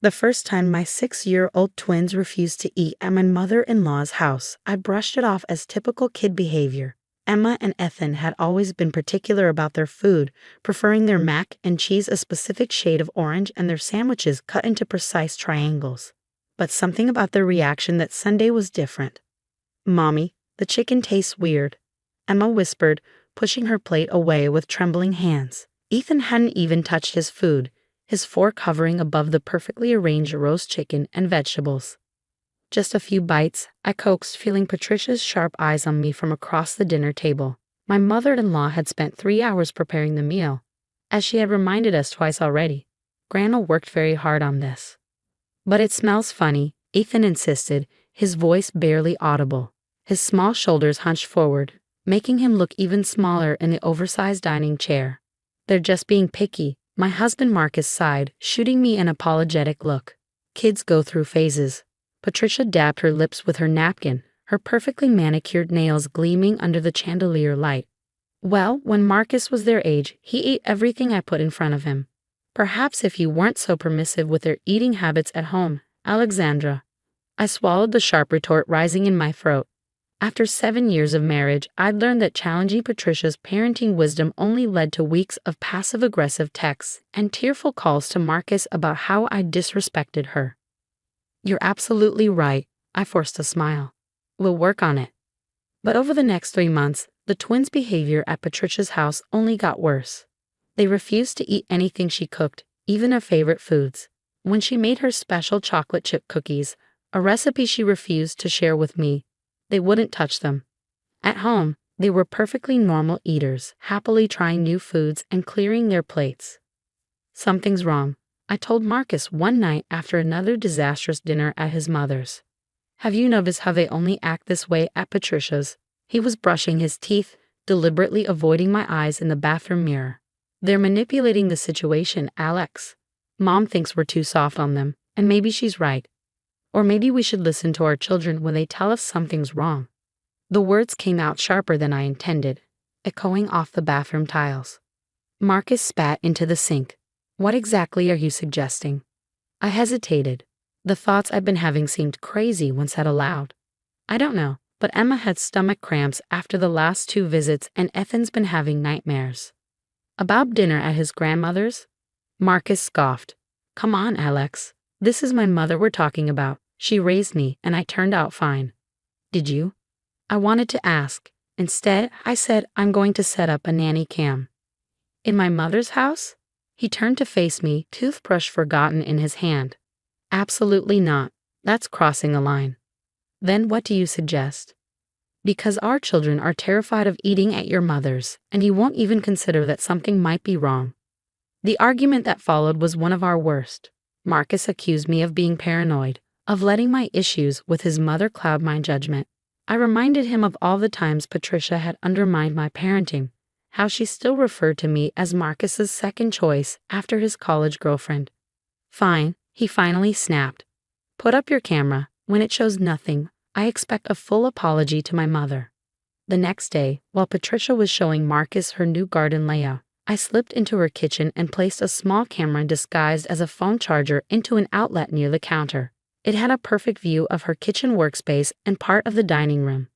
The first time my 6-year-old twins refused to eat at my mother-in-law's house, I brushed it off as typical kid behavior. Emma and Ethan had always been particular about their food, preferring their mac and cheese a specific shade of orange and their sandwiches cut into precise triangles. But something about their reaction that Sunday was different. "Mommy, the chicken tastes weird," Emma whispered, pushing her plate away with trembling hands. Ethan hadn't even touched his food, his fork hovering above the perfectly arranged roast chicken and vegetables. "Just a few bites," I coaxed, feeling Patricia's sharp eyes on me from across the dinner table. My mother-in-law had spent 3 hours preparing the meal, as she had reminded us twice already. Grandma worked very hard on this. "But it smells funny," Ethan insisted, his voice barely audible. His small shoulders hunched forward, making him look even smaller in the oversized dining chair. "They're just being picky," my husband Marcus sighed, shooting me an apologetic look. "Kids go through phases." Patricia dabbed her lips with her napkin, her perfectly manicured nails gleaming under the chandelier light. "Well, when Marcus was their age, he ate everything I put in front of him. Perhaps if you weren't so permissive with their eating habits at home, Alexandra." I swallowed the sharp retort rising in my throat. After 7 years of marriage, I'd learned that challenging Patricia's parenting wisdom only led to weeks of passive-aggressive texts and tearful calls to Marcus about how I disrespected her. "You're absolutely right," I forced a smile. "We'll work on it." But over the next 3 months, the twins' behavior at Patricia's house only got worse. They refused to eat anything she cooked, even her favorite foods. When she made her special chocolate chip cookies, a recipe she refused to share with me, they wouldn't touch them. At home, they were perfectly normal eaters, happily trying new foods and clearing their plates. "Something's wrong," I told Marcus one night after another disastrous dinner at his mother's. "Have you noticed how they only act this way at Patricia's?" He was brushing his teeth, deliberately avoiding my eyes in the bathroom mirror. "They're manipulating the situation, Alex. Mom thinks we're too soft on them, and maybe she's right. Or maybe we should listen to our children when they tell us something's wrong." The words came out sharper than I intended, echoing off the bathroom tiles. Marcus spat into the sink. "What exactly are you suggesting?" I hesitated. The thoughts I'd been having seemed crazy when said aloud. "I don't know, but Emma had stomach cramps after the last 2 visits and Ethan's been having nightmares." "About dinner at his grandmother's?" Marcus scoffed. "Come on, Alex. This is my mother we're talking about. She raised me, and I turned out fine." "Did you?" I wanted to ask. Instead, I said I'm going to set up a nanny cam. "In my mother's house?" He turned to face me, toothbrush forgotten in his hand. "Absolutely not. That's crossing a line." "Then what do you suggest?" "Because our children are terrified of eating at your mother's, and he won't even consider that something might be wrong." The argument that followed was one of our worst. Marcus accused me of being paranoid, of letting my issues with his mother cloud my judgment. I reminded him of all the times Patricia had undermined my parenting, how she still referred to me as Marcus's second choice after his college girlfriend. "Fine," he finally snapped. "Put up your camera. When it shows nothing, I expect a full apology to my mother." The next day, while Patricia was showing Marcus her new garden layout, I slipped into her kitchen and placed a small camera disguised as a phone charger into an outlet near the counter. It had a perfect view of her kitchen workspace and part of the dining room.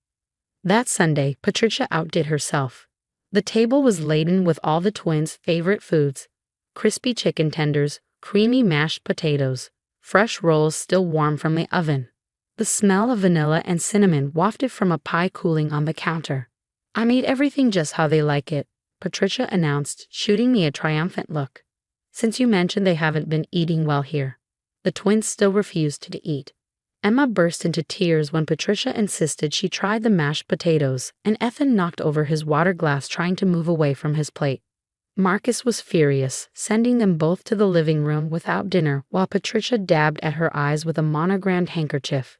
That Sunday, Patricia outdid herself. The table was laden with all the twins' favorite foods: crispy chicken tenders, creamy mashed potatoes, fresh rolls still warm from the oven. The smell of vanilla and cinnamon wafted from a pie cooling on the counter. "I made everything just how they like it," Patricia announced, shooting me a triumphant look. "Since you mentioned they haven't been eating well here." The twins still refused to eat. Emma burst into tears when Patricia insisted she tried the mashed potatoes, and Ethan knocked over his water glass trying to move away from his plate. Marcus was furious, sending them both to the living room without dinner while Patricia dabbed at her eyes with a monogrammed handkerchief.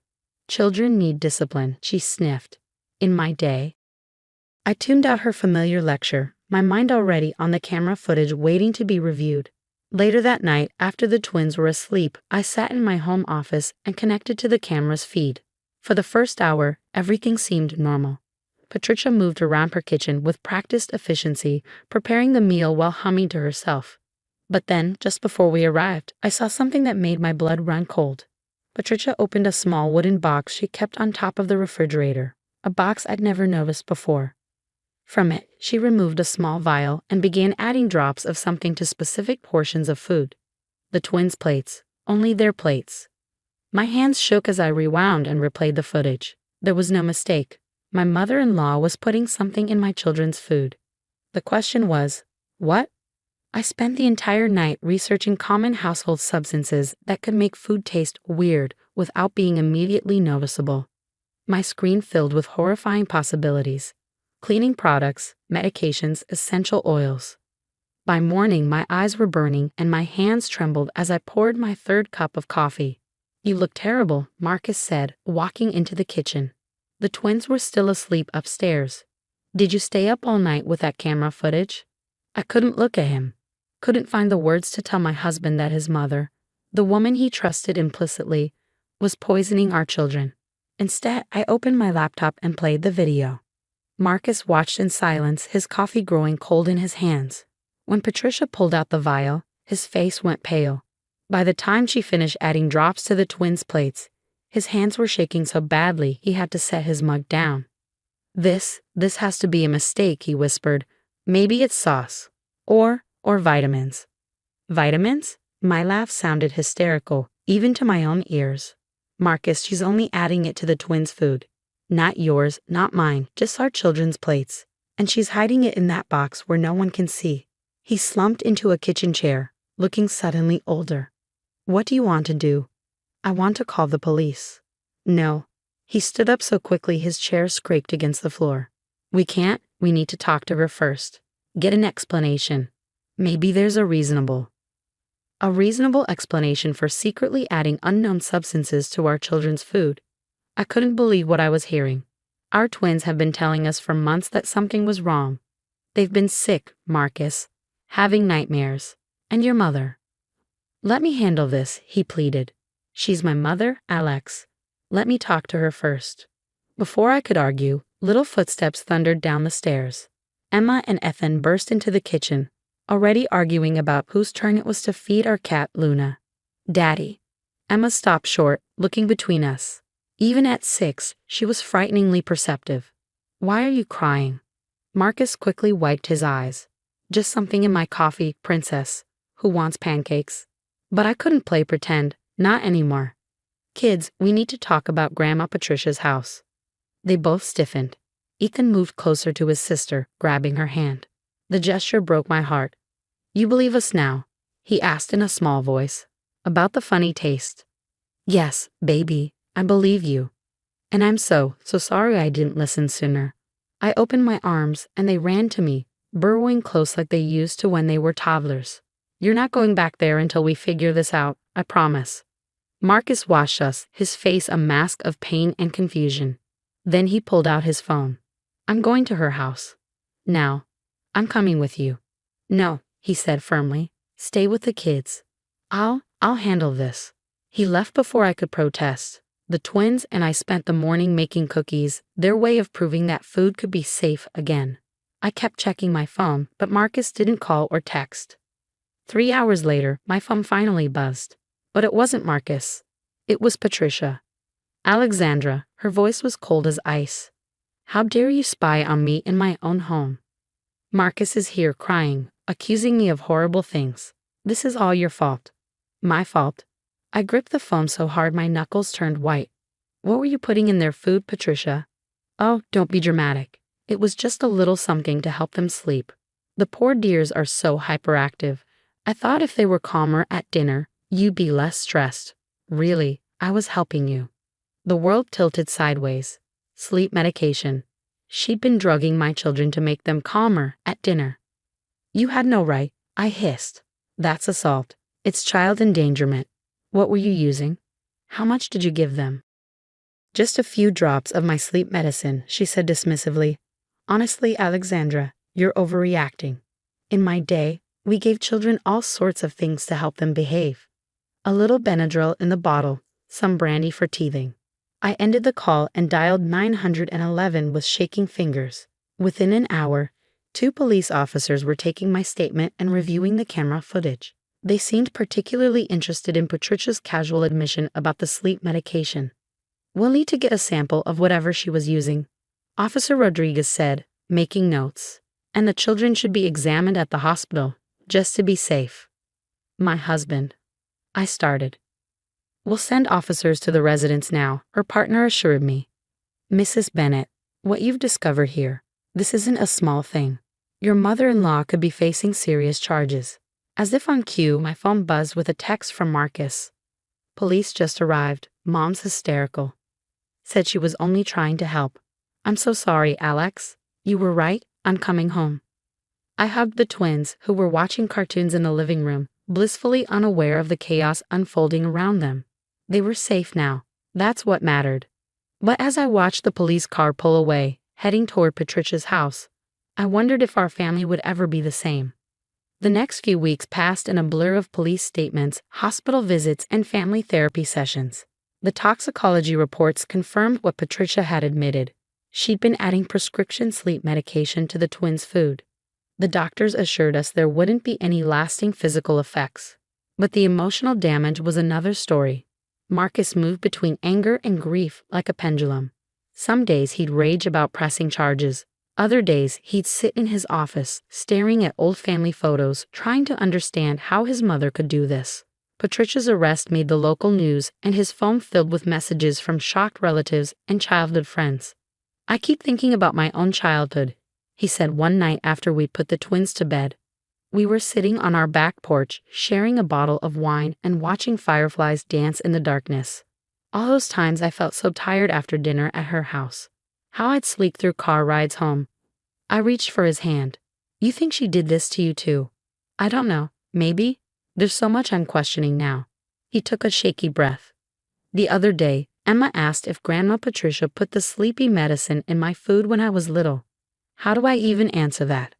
"Children need discipline," she sniffed. "In my day." I tuned out her familiar lecture, my mind already on the camera footage waiting to be reviewed. Later that night, after the twins were asleep, I sat in my home office and connected to the camera's feed. For the first hour, everything seemed normal. Patricia moved around her kitchen with practiced efficiency, preparing the meal while humming to herself. But then, just before we arrived, I saw something that made my blood run cold. Patricia opened a small wooden box she kept on top of the refrigerator, a box I'd never noticed before. From it, she removed a small vial and began adding drops of something to specific portions of food. The twins' plates, only their plates. My hands shook as I rewound and replayed the footage. There was no mistake. My mother-in-law was putting something in my children's food. The question was, what? I spent the entire night researching common household substances that could make food taste weird without being immediately noticeable. My screen filled with horrifying possibilities. Cleaning products, medications, essential oils. By morning, my eyes were burning and my hands trembled as I poured my third cup of coffee. "You look terrible," Marcus said, walking into the kitchen. The twins were still asleep upstairs. "Did you stay up all night with that camera footage?" I couldn't look at him. Couldn't find the words to tell my husband that his mother, the woman he trusted implicitly, was poisoning our children. Instead, I opened my laptop and played the video. Marcus watched in silence, his coffee growing cold in his hands. When Patricia pulled out the vial, his face went pale. By the time she finished adding drops to the twins' plates, his hands were shaking so badly he had to set his mug down. This has to be a mistake," he whispered. "Maybe it's sauce. Or vitamins." "Vitamins?" My laugh sounded hysterical, even to my own ears. "Marcus, she's only adding it to the twins' food. Not yours, not mine, just our children's plates. And she's hiding it in that box where no one can see." He slumped into a kitchen chair, looking suddenly older. "What do you want to do?" "I want to call the police." "No." He stood up so quickly his chair scraped against the floor. "We can't. We need to talk to her first. Get an explanation. Maybe there's a reasonable explanation for secretly adding unknown substances to our children's food." I couldn't believe what I was hearing. "Our twins have been telling us for months that something was wrong. They've been sick, Marcus, having nightmares. And your mother." "Let me handle this," he pleaded. "She's my mother, Alex. Let me talk to her first." Before I could argue, little footsteps thundered down the stairs. Emma and Ethan burst into the kitchen, already arguing about whose turn it was to feed our cat, Luna. "Daddy." Emma stopped short, looking between us. Even at 6, she was frighteningly perceptive. "Why are you crying?" Marcus quickly wiped his eyes. "Just something in my coffee, princess. Who wants pancakes?" But I couldn't play pretend, not anymore. "Kids, we need to talk about Grandma Patricia's house." They both stiffened. Ethan moved closer to his sister, grabbing her hand. The gesture broke my heart. "You believe us now?" he asked in a small voice. "About the funny taste?" "Yes, baby, I believe you. And I'm so sorry I didn't listen sooner." I opened my arms and they ran to me, burrowing close like they used to when they were toddlers. "You're not going back there until we figure this out, I promise." Marcus watched us, his face a mask of pain and confusion. Then he pulled out his phone. "I'm going to her house. Now. I'm coming with you." "No," he said firmly. "Stay with the kids. I'll handle this." He left before I could protest. The twins and I spent the morning making cookies, their way of proving that food could be safe again. I kept checking my phone, but Marcus didn't call or text. 3 hours later, my phone finally buzzed. But it wasn't Marcus. It was Patricia. "Alexandra," her voice was cold as ice. "How dare you spy on me in my own home? Marcus is here crying, accusing me of horrible things. This is all your fault." "My fault?" I gripped the phone so hard my knuckles turned white. "What were you putting in their food, Patricia?" "Oh, don't be dramatic. It was just a little something to help them sleep. The poor dears are so hyperactive. I thought if they were calmer at dinner, you'd be less stressed. Really, I was helping you." The world tilted sideways. Sleep medication. She'd been drugging my children to make them calmer at dinner. "You had no right," I hissed. "That's assault. It's child endangerment. What were you using? How much did you give them?" "Just a few drops of my sleep medicine," she said dismissively. "Honestly, Alexandra, you're overreacting. In my day, we gave children all sorts of things to help them behave. A little Benadryl in the bottle, some brandy for teething." I ended the call and dialed 911 with shaking fingers. Within an hour, 2 police officers were taking my statement and reviewing the camera footage. They seemed particularly interested in Patricia's casual admission about the sleep medication. "We'll need to get a sample of whatever she was using," Officer Rodriguez said, making notes. "And the children should be examined at the hospital, just to be safe." "My husband," I started. "We'll send officers to the residence now," her partner assured me. "Mrs. Bennett, what you've discovered here, this isn't a small thing. Your mother-in-law could be facing serious charges." As if on cue, my phone buzzed with a text from Marcus. "Police just arrived. Mom's hysterical. Said she was only trying to help. I'm so sorry, Alex. You were right. I'm coming home." I hugged the twins, who were watching cartoons in the living room, blissfully unaware of the chaos unfolding around them. They were safe now. That's what mattered. But as I watched the police car pull away, heading toward Patricia's house, I wondered if our family would ever be the same. The next few weeks passed in a blur of police statements, hospital visits, and family therapy sessions. The toxicology reports confirmed what Patricia had admitted. She'd been adding prescription sleep medication to the twins' food. The doctors assured us there wouldn't be any lasting physical effects. But the emotional damage was another story. Marcus moved between anger and grief like a pendulum. Some days he'd rage about pressing charges. Other days he'd sit in his office, staring at old family photos, trying to understand how his mother could do this. Patricia's arrest made the local news, and his phone filled with messages from shocked relatives and childhood friends. "I keep thinking about my own childhood," he said one night after we put the twins to bed. We were sitting on our back porch, sharing a bottle of wine and watching fireflies dance in the darkness. All those times I felt so tired after dinner at her house. How I'd sleep through car rides home. I reached for his hand. "You think she did this to you too?" "I don't know, maybe. There's so much I'm questioning now." He took a shaky breath. "The other day, Emma asked if Grandma Patricia put the sleepy medicine in my food when I was little. How do I even answer that?"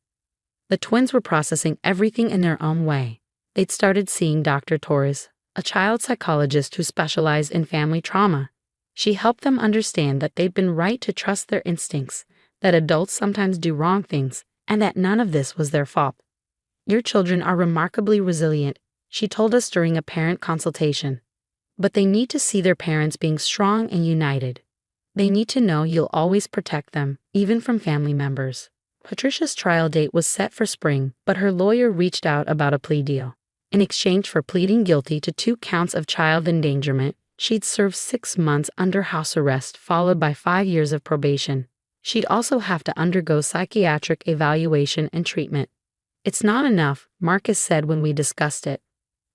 The twins were processing everything in their own way. They'd started seeing Dr. Torres, a child psychologist who specialized in family trauma. She helped them understand that they'd been right to trust their instincts, that adults sometimes do wrong things, and that none of this was their fault. "Your children are remarkably resilient," she told us during a parent consultation. "But they need to see their parents being strong and united. They need to know you'll always protect them, even from family members." Patricia's trial date was set for spring, but her lawyer reached out about a plea deal. In exchange for pleading guilty to 2 counts of child endangerment, she'd serve 6 months under house arrest followed by 5 years of probation. She'd also have to undergo psychiatric evaluation and treatment. "It's not enough," Marcus said when we discussed it.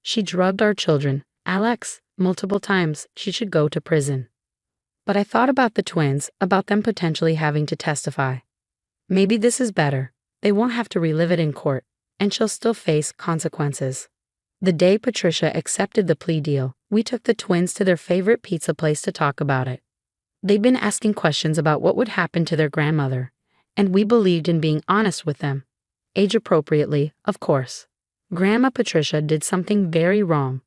"She drugged our children, Alex, multiple times. She should go to prison." But I thought about the twins, about them potentially having to testify. Maybe this is better. They won't have to relive it in court, and she'll still face consequences. The day Patricia accepted the plea deal, we took the twins to their favorite pizza place to talk about it. They'd been asking questions about what would happen to their grandmother, and we believed in being honest with them. Age appropriately, of course. Grandma Patricia did something very wrong.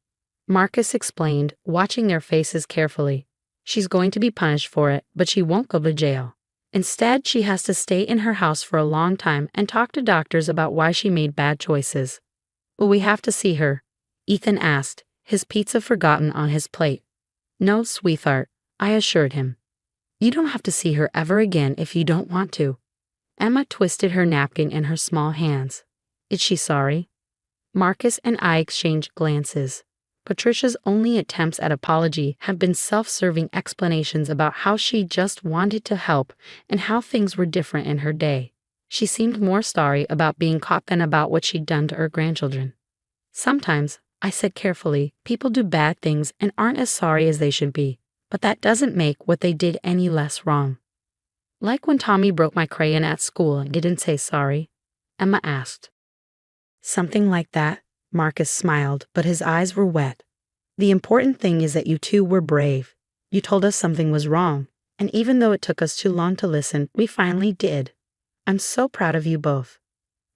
Marcus explained, watching their faces carefully. She's going to be punished for it, but she won't go to jail. Instead, she has to stay in her house for a long time and talk to doctors about why she made bad choices. "Will we have to see her?" Ethan asked, his pizza forgotten on his plate. "No, sweetheart," I assured him. "You don't have to see her ever again if you don't want to." Emma twisted her napkin in her small hands. "Is she sorry?" Marcus and I exchanged glances. Patricia's only attempts at apology have been self-serving explanations about how she just wanted to help and how things were different in her day. She seemed more sorry about being caught than about what she'd done to her grandchildren. "Sometimes," I said carefully, "people do bad things and aren't as sorry as they should be, but that doesn't make what they did any less wrong." "Like when Tommy broke my crayon at school and didn't say sorry?" Emma asked. "Something like that," Marcus smiled, but his eyes were wet. "The important thing is that you two were brave. You told us something was wrong, and even though it took us too long to listen, we finally did. I'm so proud of you both."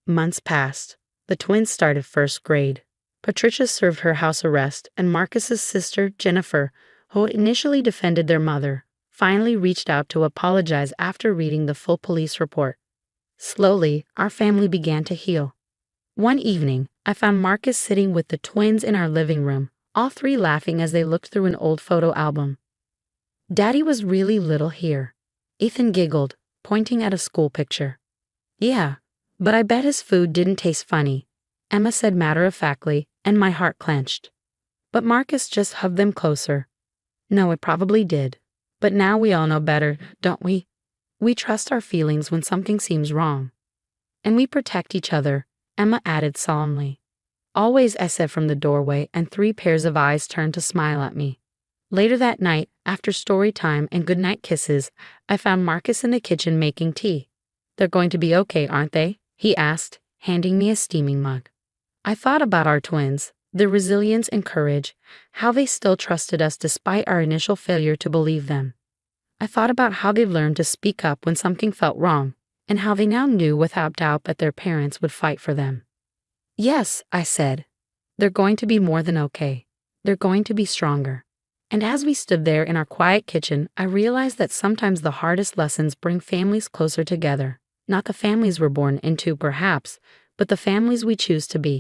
Months passed. The twins started first grade. Patricia served her house arrest, and Marcus's sister, Jennifer, who had initially defended their mother, finally reached out to apologize after reading the full police report. Slowly, our family began to heal. One evening, I found Marcus sitting with the twins in our living room, all three laughing as they looked through an old photo album. Daddy was really little here. Ethan giggled, pointing at a school picture. Yeah, but I bet his food didn't taste funny, Emma said matter-of-factly, and my heart clenched. But Marcus just hugged them closer. No, it probably did. But now we all know better, don't we? We trust our feelings when something seems wrong. And we protect each other, Emma added solemnly. Always, I said from the doorway, and 3 pairs of eyes turned to smile at me. Later that night, after story time and goodnight kisses, I found Marcus in the kitchen making tea. They're going to be okay, aren't they? He asked, handing me a steaming mug. I thought about our twins, their resilience and courage, how they still trusted us despite our initial failure to believe them. I thought about how they learned to speak up when something felt wrong, and how they now knew without doubt that their parents would fight for them. Yes, I said. They're going to be more than okay. They're going to be stronger. And as we stood there in our quiet kitchen, I realized that sometimes the hardest lessons bring families closer together. Not the families we're born into, perhaps, but the families we choose to be.